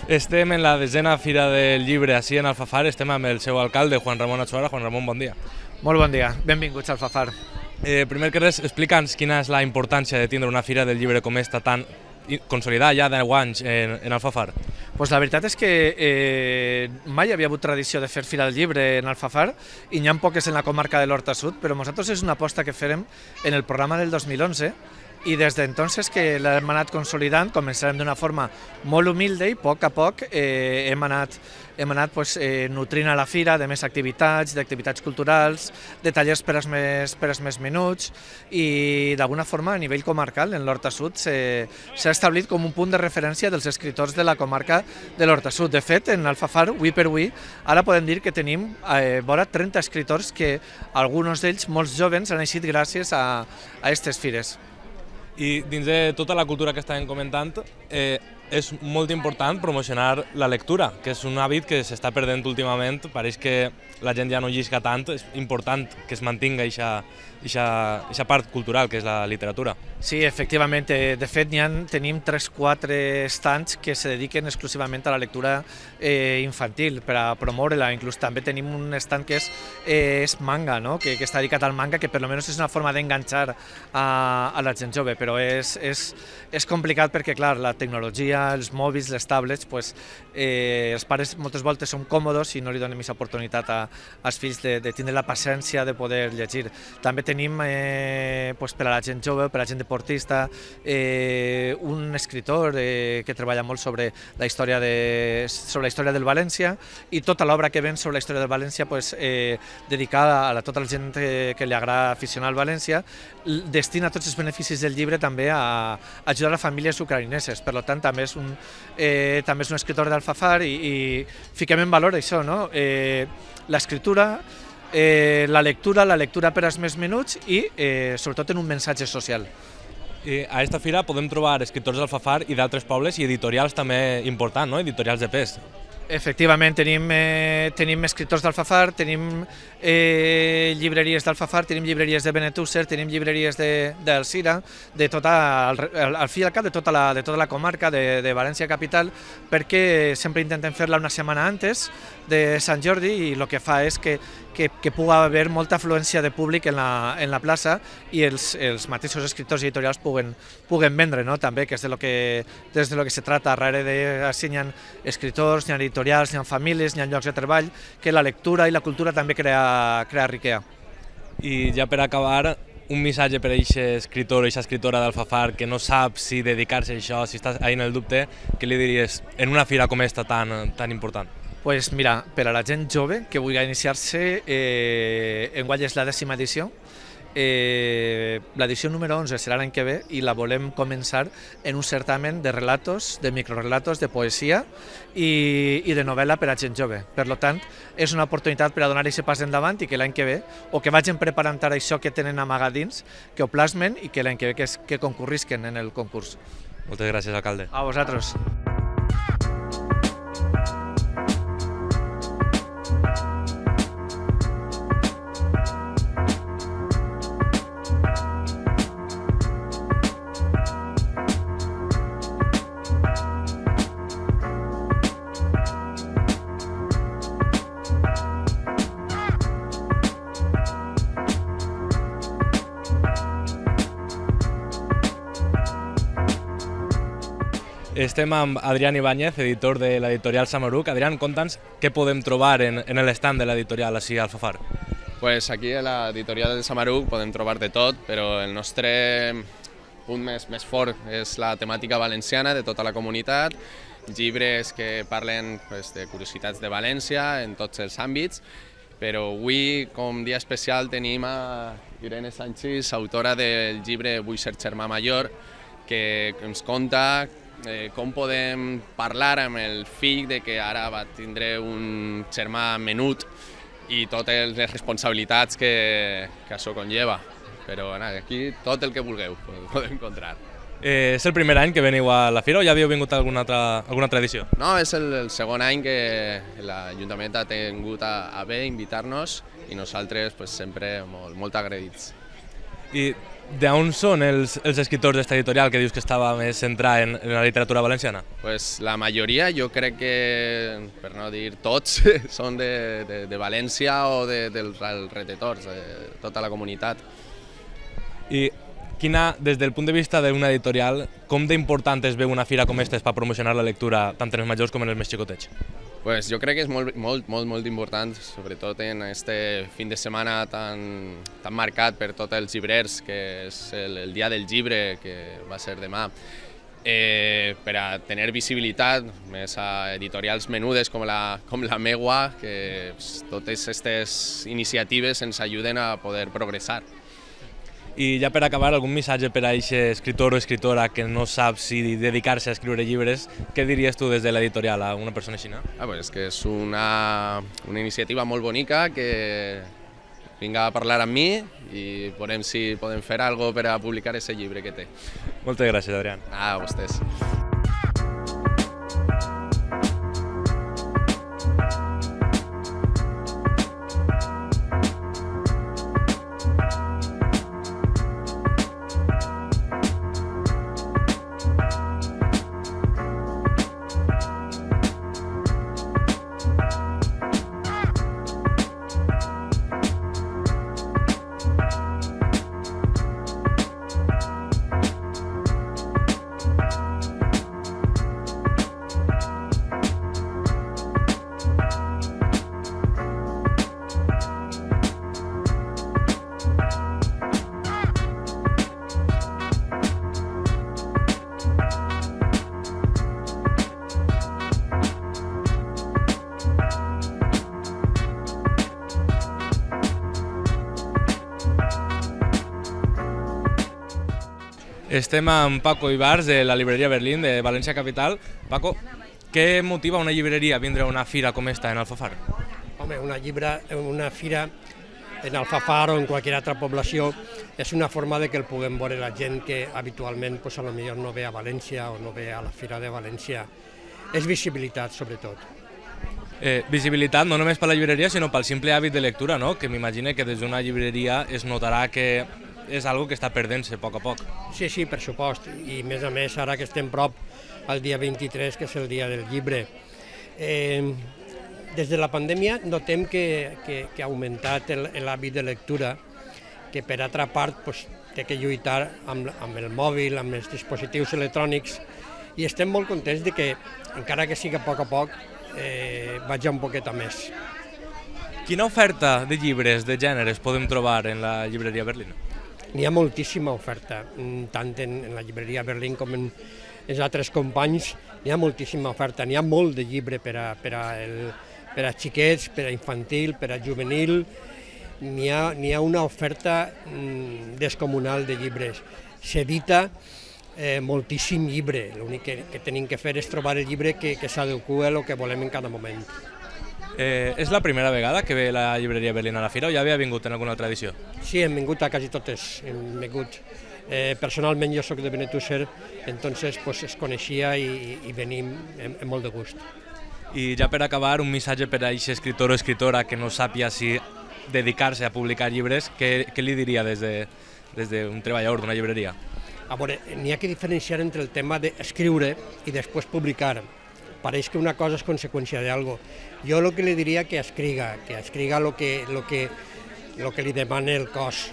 Estem en la 10a Fira del Llibre ací en Alfafar, estem amb el seu alcalde, Juan Ramon Achuara. Juan Ramon, bon dia. Molt bon dia, benvinguts al Alfafar. Primer que res, explica'ns quina és la importància de tindre una Fira del Llibre com esta tan consolidada ja 10 anys en Alfafar. Pues la veritat és que mai havia hagut tradició de fer Fira del Llibre en Alfafar i n'hi ha poques en la comarca de l'Horta Sud, però nosaltres és una aposta que farem en el programa del 2011 i des d'entonces que l'hem anat consolidant, començarem d'una forma molt humilde i a poc hem anat nutrint a la fira de més activitats, d'activitats culturals, de tallers per als més menuts i d'alguna forma a nivell comarcal en l'Horta Sud s'ha establit com un punt de referència dels escriptors de la comarca de l'Horta Sud. De fet, en Alfafar, avui per avui, ara podem dir que tenim vora 30 escriptors que alguns d'ells, molts jovens, han eixit gràcies a aquestes fires. I dins de tota la cultura que estàvem comentant, és molt important promocionar la lectura, que és un hàbit que s'està perdent últimament. Pareix que la gent ja no llisca tant, és important que es mantinga aquesta part cultural que és la literatura. Sí, efectivament. De fet, tenim 3-4 estands que se dediquen exclusivament a la lectura infantil per a promoure-la. Inclús també tenim un estand que és manga, no? que està dedicat al manga, que per almenys és una forma d'enganxar a la gent jove, però és complicat perquè, clar, la tecnologia, els mòbils, les tablets, els pares moltes voltes són còmodes i no li donem aquesta oportunitat als fills de tindre la paciència de poder llegir. També tenim per a la gent jove, per a la gent deportista, un escriptor que treballa molt sobre la història del València i tota l'obra que ven sobre la història del València dedicada a tota la gent que li agrada aficionar al València, destina tots els beneficis del llibre també a ajudar a famílies ucraïneses. Per tant, també és un escriptor d'Alfafar i fiquem en valor això, no? L'escriptura, la lectura per als més menuts i sobretot en un missatge social. A aquesta fira podem trobar escriptors d'Alfafar i d'altres pobles i editorials també importants, no? Editorials de pes. Efectivament, tenim escriptors d'Alfafar, tenim llibreries d'Alfafar, tenim llibreries de Benetússer, tenim llibreries d'Alzira, al fi i al cap de tota la comarca de València Capital, perquè sempre intentem fer-la una setmana antes de Sant Jordi i el que fa és que pugui haver molta afluència de públic en la plaça i els mateixos escriptors i editorials puguen vendre, no? També, que és de lo que se trata. Darrere d'ací hi ha escriptors, hi ha editorials, hi ha famílies, hi ha llocs de treball, que la lectura i la cultura també crea riquesa. I ja per acabar, un missatge per a aquest escriptor o aquesta escriptora d'Alfafar que no sap si dedicar-se a això, si està ahí en el dubte, què li diries en una fira com esta tan important? Pues mira, per a la gent jove que vulgui iniciar-se, enguany és la 10a edició. L'edició número 11 serà l'any que ve i la volem començar en un certamen de relatos, de microrelatos, de poesia i de novel·la per a gent jove. Per tant, és una oportunitat per a donar aquest pas endavant i que l'any que ve, o que vagin preparant ara això que tenen amagat dins, que ho plasmen i que l'any que ve que concurrisquen en el concurs. Moltes gràcies, alcalde. A vosaltres. Estem amb Adrián Ibáñez, editor de l'editorial Samaruc. Adrián, conta'ns què podem trobar en l'estand de l'editorial ací a Alfafar. Pues aquí a l'editorial del Samaruc podem trobar de tot, però el nostre punt més fort és la temàtica valenciana de tota la comunitat, llibres que parlen de curiositats de València en tots els àmbits, però avui, com dia especial, tenim a Irene Sánchez, autora del llibre Vull ser germà major, que ens conta com podem parlar amb el fill de que ara va tindre un germà menut i totes les responsabilitats que això conlleva. Però aquí tot el que vulgueu podeu encontrar. És el primer any que veniu a la fira o ja havíeu vingut a alguna altra edició? No, és el segon any que l'Ajuntament ha tingut a bé invitar-nos i nosaltres sempre molt agraïts. I d'on són els escriptors d'esta editorial que dius que estava més centrada en la literatura valenciana? Pues la majoria, jo crec que, per no dir tots, són de València o dels alrededors, de tota la comunitat. I des del punt de vista d'una editorial, com d'important es veu una fira com aquesta per promocionar la lectura tant en els majors com en els més xicotets? Pues jo crec que és molt important, sobretot en este fin de setmana tan marcat per tots els llibrers, que és el dia del llibre, que va ser demà, per a tenir visibilitat, més a editorials menudes com la meua, que totes aquestes iniciatives ens ajuden a poder progressar. I ja per acabar, algun missatge per a aquest escriptor o escriptora que no sap si dedicar-se a escriure llibres, què diries tu des de l'editorial a una persona així? Pues que és una iniciativa molt bonica, que vinga a parlar amb mi i veurem si podem fer alguna cosa per a publicar aquest llibre que té. Moltes gràcies, Adrián. A vostès. Estem amb Paco Ibars, de la llibreria Berlín, de València Capital. Paco, què motiva una llibreria a vindre a una fira com esta en Alfafar? Home, una fira en Alfafar o en qualsevol altra població és una forma de que el puguem veure la gent que habitualment pues, a lo millor no ve a València o no ve a la Fira de València. És visibilitat, sobretot. Visibilitat no només per la llibreria, sinó pel simple hàbit de lectura, no? Que m'imagine que des d'una llibreria es notarà que és algo que està perdent-se a poc a poc. Sí, per supost, i més a més ara que estem prop al dia 23, que és el dia del llibre. Des de la pandèmia notem que ha augmentat l'hàbit de lectura, que per altra part pues, té que lluitar amb el mòbil, amb els dispositius electrònics, i estem molt contents de que, encara que sigui a poc, vagi un poquet a més. Quina oferta de llibres, de gèneres, podem trobar en la llibreria Berlín? N'hi ha moltíssima oferta, tant en la llibreria Berlín com en els altres companys, n'hi ha moltíssima oferta, n'hi ha molt de llibre per a xiquets, per a infantil, per a juvenil, n'hi ha una oferta descomunal de llibres. S'edita moltíssim llibre, l'únic que tenim que fer és trobar el llibre que s'adequa a el que volem en cada moment. És la primera vegada que ve la llibreria Berlín a la fira o ja havia vingut en alguna altra edició? Sí, hem vingut a quasi totes. Personalment jo soc de Benetússer, entonces pues, es coneixia i venim amb molt de gust. I ja per acabar, un missatge per a aquest escriptor o escriptora que no sàpia si dedicar-se a publicar llibres, què li diria des d'un treballador d'una llibreria? A veure, n'hi ha que diferenciar entre el tema d'escriure i després publicar. Pareix que una cosa és conseqüència d'algo. Jo el que li diria que escriga el que li demana el cos.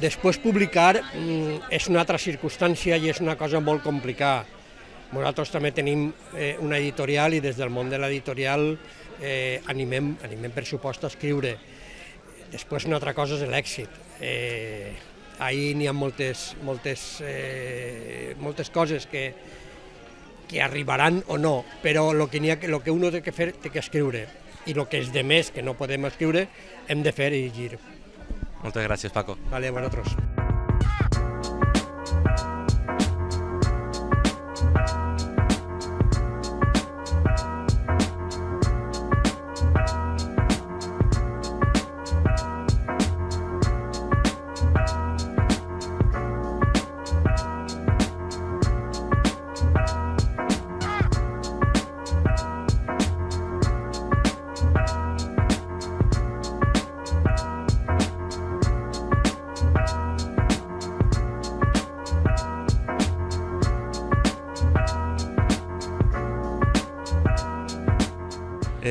Després publicar és una altra circumstància i és una cosa molt complicada. Nosaltres també tenim una editorial i des del món de l'editorial animem per supost a escriure. Després una altra cosa és l'èxit. Ahir n'hi ha moltes coses que arribaran o no, però el que uno té que fer té que escriure i el que és de més que no podem escriure hem de fer i llegir. Moltes gràcies, Paco. Vale, a vosaltres.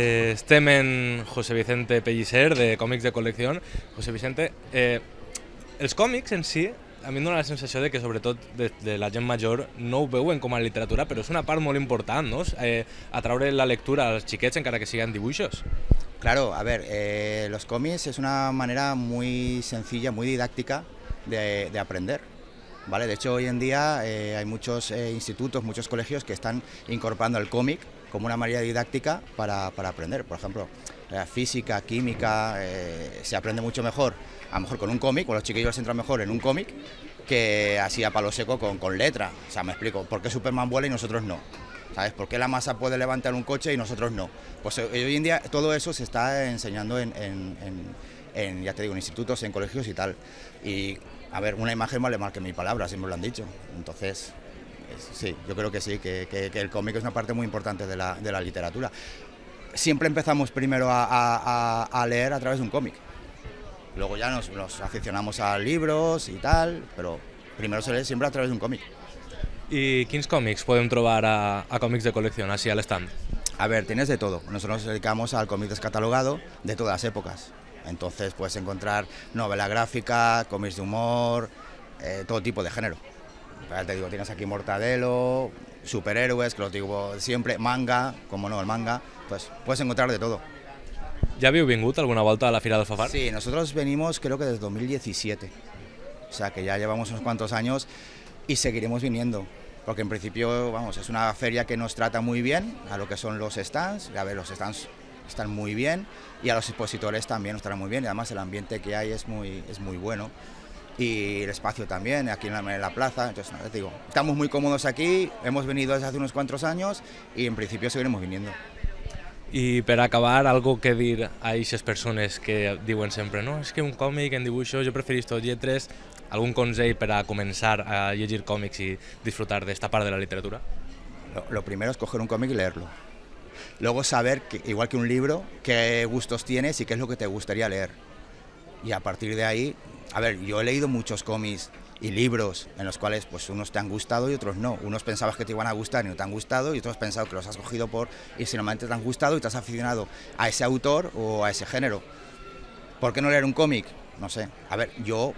Estem en José Vicente Pellicer, de Còmics de Col·lecció. José Vicente, els còmics en si, a mi em dóna la sensació de que sobretot de la gent major no ho veuen com a literatura, però és una part molt important, ¿no? Atraure la lectura als xiquets encara que siguin dibuixos. Claro, a ver, los cómics es una manera muy sencilla, muy didáctica de aprender, ¿vale? De hecho, hoy en día hay muchos institutos, muchos colegios que están incorporando el cómic como una manera didáctica para aprender. Por ejemplo, física, química, se aprende mucho mejor, a lo mejor con un cómic, o los chiquillos entran mejor en un cómic que así a palo seco con letra. O sea, me explico, ¿por qué Superman vuela y nosotros no? ¿Sabes? ¿Por qué la masa puede levantar un coche y nosotros no? Pues hoy en día todo eso se está enseñando en ya te digo, en institutos, en colegios y tal. Y, a ver, una imagen vale más que 1000 palabras, siempre lo han dicho. Entonces, sí, yo creo que sí, que el cómic es una parte muy importante de la literatura. Siempre empezamos primero a leer a través de un cómic. Luego ya nos aficionamos a libros y tal, pero primero se lee siempre a través de un cómic. I quins còmics podem trobar a Còmics de Col·lecció, així a l'estand? A ver, tienes de todo. Nosotros nos dedicamos al cómic descatalogado de todas las épocas. Entonces puedes encontrar novela gráfica, cómics de humor, todo tipo de género. Ya te digo, tienes aquí Mortadelo, superhéroes, que los digo siempre, manga, como no, el manga, pues puedes encontrar de todo. Ja havíeu vingut alguna volta a la Fira del Fafar? Sí, nosotros venimos creo que desde 2017, o sea que ya llevamos unos cuantos años y seguiremos viniendo. Porque en principio, vamos, es una feria que nos trata muy bien a lo que son los stands. A ver, los stands están muy bien y a los expositores también estarán muy bien. Y además el ambiente que hay es muy bueno. Y el espacio también, aquí en la plaza. Entonces, te digo, estamos muy cómodos aquí, hemos venido desde hace unos cuantos años y en principio seguiremos viniendo. I per acabar, algo que dir a aquestes persones que diuen sempre no, és que un còmic en dibuixos, jo preferís tot lletres, algun consell per a començar a llegir còmics i disfrutar d'esta part de la literatura? Lo primero es coger un cómic y leerlo. Luego saber, que, igual que un libro, qué gustos tienes y qué es lo que te gustaría leer. Y a partir de ahí, a ver, yo he leído muchos cómics y libros en los cuales pues unos te han gustado y otros no. Unos pensabas que te iban a gustar y no te han gustado y otros pensabas que los has cogido y si normalmente te han gustado y te has aficionado a ese autor o a ese género. ¿Por qué no leer un cómic? No sé. A ver, yo,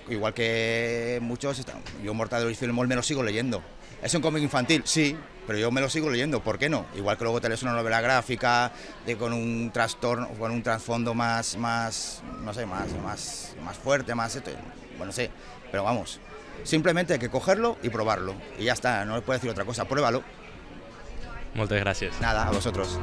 igual que muchos, yo Mortadelo y Filemón me lo sigo leyendo. ¿Es un cómic infantil? Sí, pero yo me lo sigo leyendo, ¿por qué no? Igual que luego te lees una novela gráfica con un trastorno, con un trasfondo más no sé, más fuerte, más esto, bueno, sí, pero vamos, simplemente hay que cogerlo y probarlo, y ya está, no les puedo decir otra cosa, pruébalo. Moltes gràcies. Nada, a vosotros.